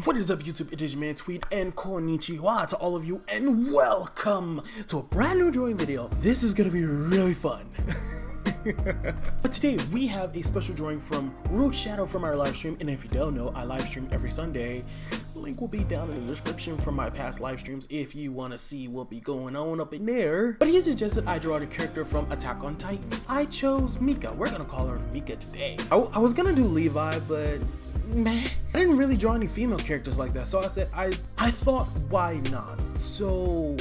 What is up, YouTube? It is your man Tweet, and konnichiwa to all of you, and welcome to a brand new drawing video. This is gonna be really fun. But today we have a special drawing from Rook Shadow from our live stream, and if you don't know, I live stream every Sunday. Link will be down in the description from my past live streams if you want to see what be going on up in there. But he suggested I draw the character from Attack on Titan. I chose Mika. We're gonna call her Mika today. I was gonna do Levi, but man, I didn't really draw any female characters like that, so I said I thought, why not? So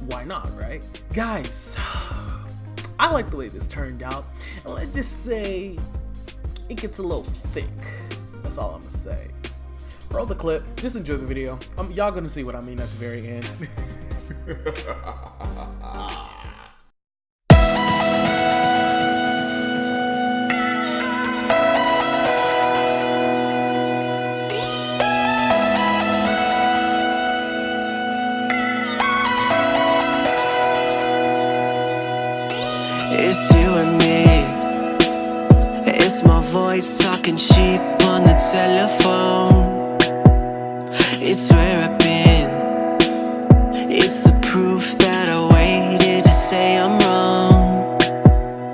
why not, right? Guys, I like the way this turned out, and let's just say it gets a little thick. That's all I'm gonna say. Roll the clip, just enjoy the video. Y'all gonna see what I mean at the very end. It's you and me. It's my voice talking cheap on the telephone. It's where I've been. It's the proof that I waited to say I'm wrong.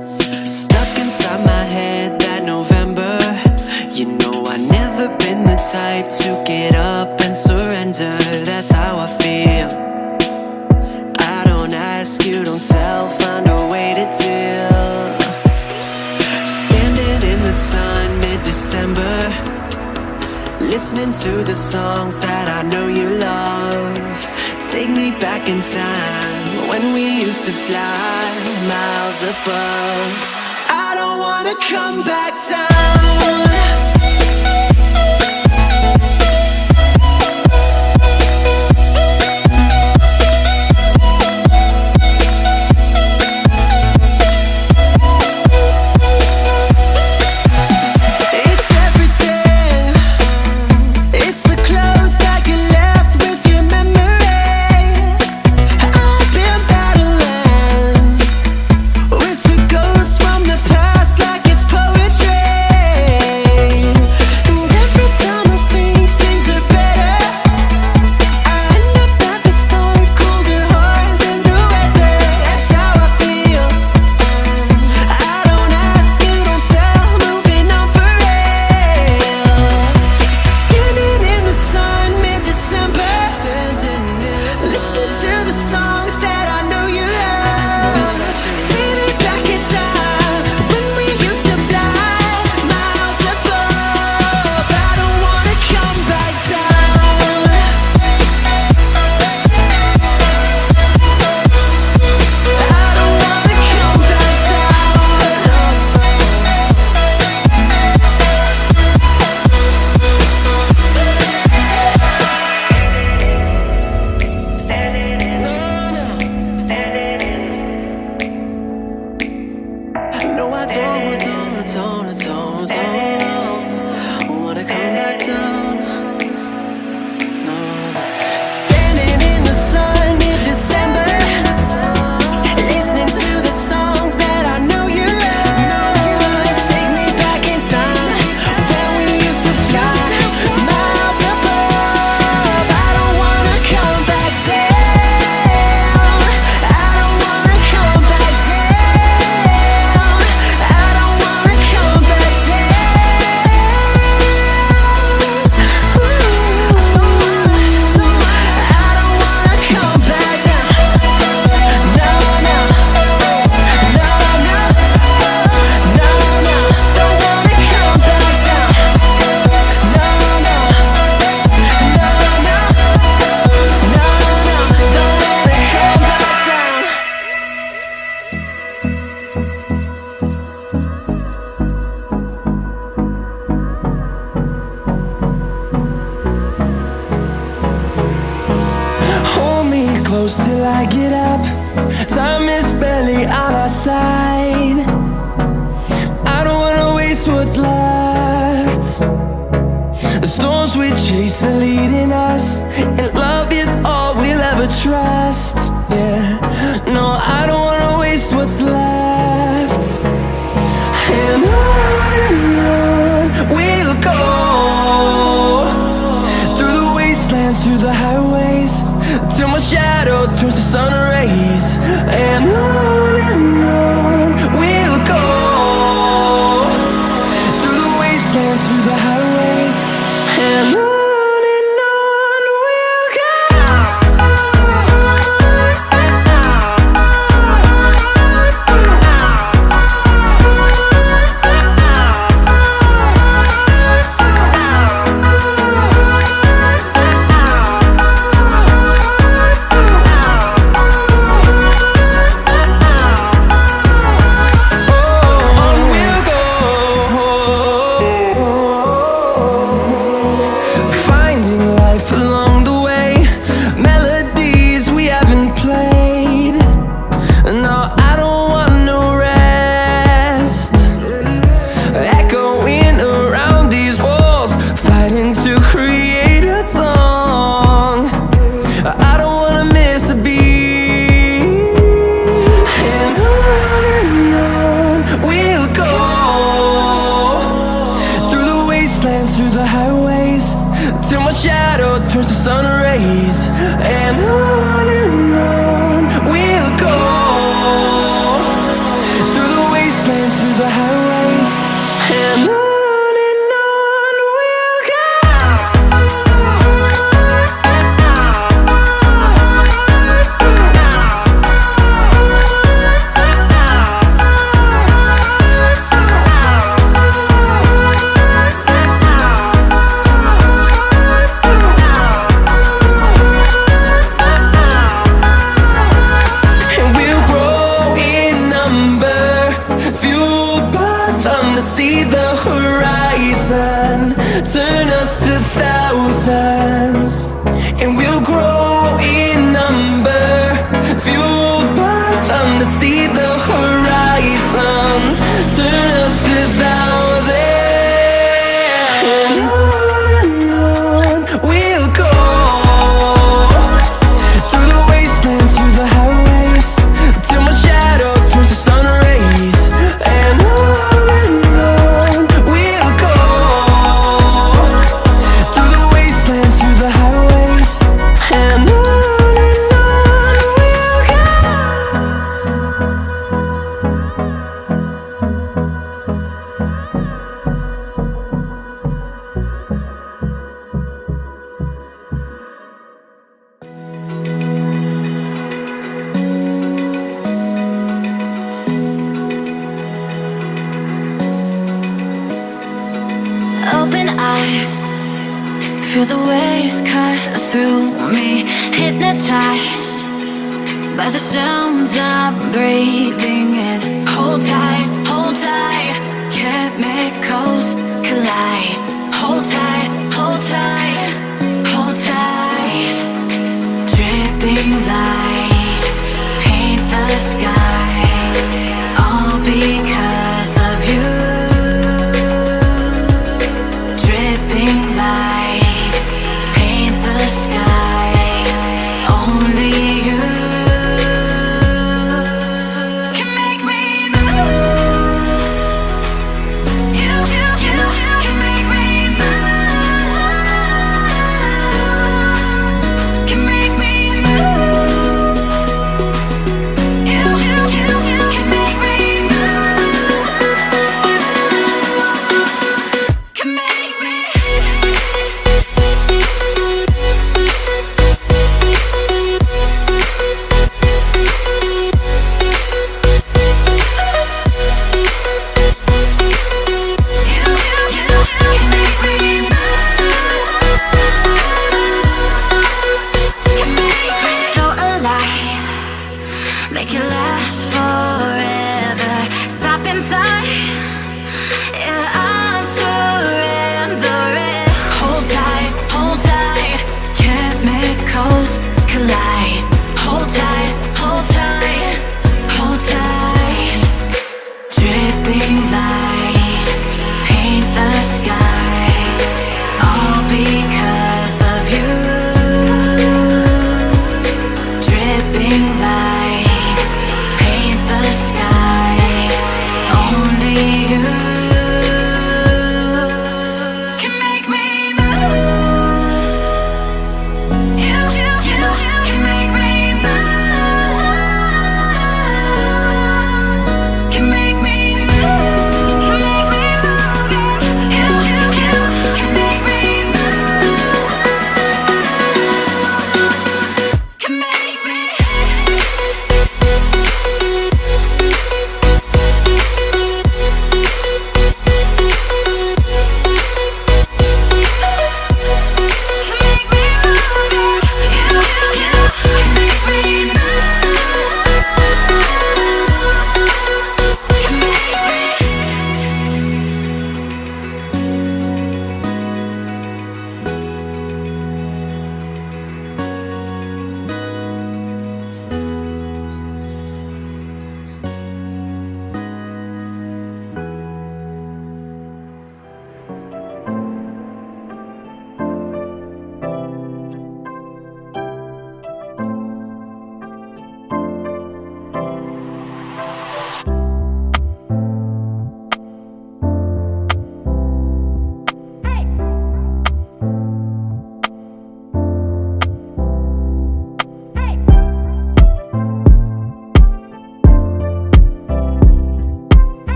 Stuck inside my head that November. You know I never been the type to get up and surrender. That's how I feel. I don't ask, you don't sell, find a way to deal. Standing in the sun mid-December, listening to the songs that I know you love. Take me back in time when we used to fly miles above. I don't wanna come back down. Till I get up, time is barely on our side. I don't wanna waste what's left. The storms we chase are leading us, and love is all we'll ever trust. Yeah, no, I don't wanna waste what's left. And on we'll go. through the highways, till my shadow turns to sun rays. And on we'll go, through the wastelands, through the highways. And on we'll go. Through the highways, till my shadow turns to sun rays. And on we'll go, through the wastelands, through the highways. And on we'll go. See the horizon turn us to thousands, and we'll grow in number, fueled by them to see the horizon turn us to thousands. And on we'll go, through the wastelands, through the highways, till my shadow turns to sun rays. And open eye, feel the waves cut through me, hypnotized by the sounds I'm breathing in. Hold tight, chemicals collide. Hold tight, hold tight, hold tight. Dripping lights paint the skies, all because of you. Lights paint the skies, only you can make me move. You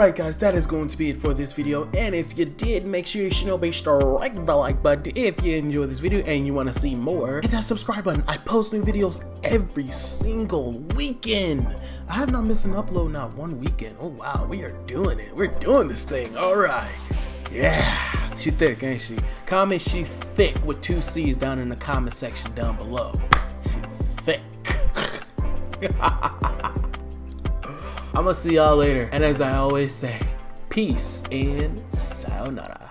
Alright guys, that is going to be it for this video, and if you did, make sure you strike the like button if you enjoyed this video and you want to see more. Hit that subscribe button. I post new videos every single weekend. I have not missed an upload, not one weekend. Oh wow, we are doing it. We're doing this thing. Alright. Yeah. She thick, ain't she? Comment she thick with 2 C's down in the comment section down below. She thick. I'm gonna see y'all later, and as I always say, peace and sayonara.